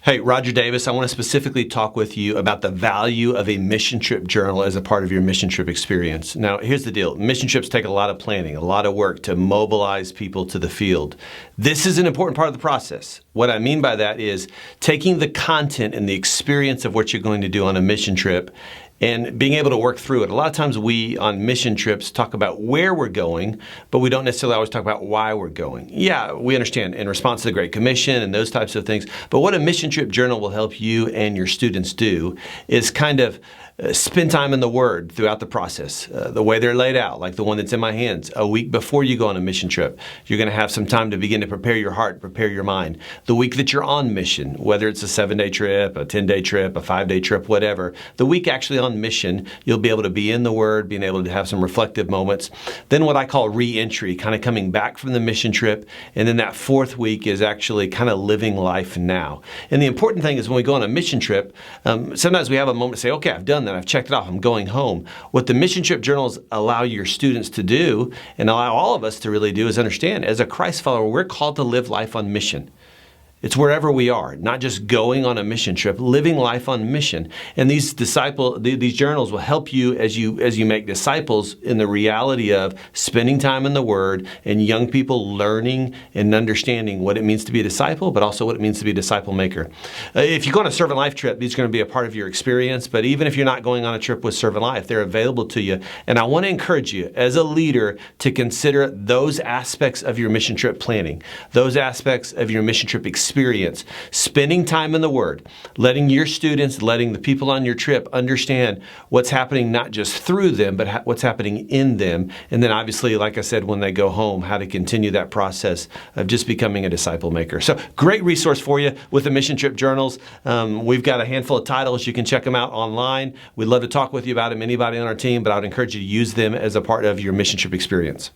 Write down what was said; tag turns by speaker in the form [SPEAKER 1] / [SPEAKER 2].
[SPEAKER 1] Hey, Roger Davis, I want to specifically talk with you about the value of a mission trip journal as a part of your mission trip experience. Now, here's the deal. Mission trips take a lot of planning, a lot of work to mobilize people to the field. This is an important part of the process. What I mean by that is taking the content and the experience of what you're going to do on a mission trip and being able to work through it. A lot of times we, on mission trips, talk about where we're going, but we don't necessarily always talk about why we're going. Yeah, we understand in response to the Great Commission and those types of things, but what a mission trip journal will help you and your students do is kind of spend time in the Word throughout the process, the way they're laid out, like the one that's in my hands. A week before you go on a mission trip, you're going to have some time to begin to prepare your heart, prepare your mind. The week that you're on mission, whether it's a 7-day trip, a 10-day trip, a 5-day trip, whatever, the week actually on mission, you'll be able to be in the Word, being able to have some reflective moments. Then what I call re-entry, kind of coming back from the mission trip. And then that fourth week is actually kind of living life now. And the important thing is when we go on a mission trip, sometimes we have a moment to say, okay, I've done that. I've checked it off. I'm going home. What the mission trip journals allow your students to do and allow all of us to really do is understand as a Christ follower, we're called to live life on mission. It's wherever we are, not just going on a mission trip, living life on mission. And these journals will help you as you make disciples in the reality of spending time in the Word and young people learning and understanding what it means to be a disciple, but also what it means to be a disciple maker. If you go on a Servant Life trip, these are going to be a part of your experience. But even if you're not going on a trip with Servant Life, they're available to you. And I want to encourage you as a leader to consider those aspects of your mission trip planning, those aspects of your mission trip experience, spending time in the Word, letting your students, letting the people on your trip understand what's happening not just through them, but what's happening in them. And then obviously, like I said, when they go home, how to continue that process of just becoming a disciple maker. So great resource for you with the Mission Trip Journals. We've got a handful of titles. You can check them out online. We'd love to talk with you about them, anybody on our team, but I would encourage you to use them as a part of your mission trip experience.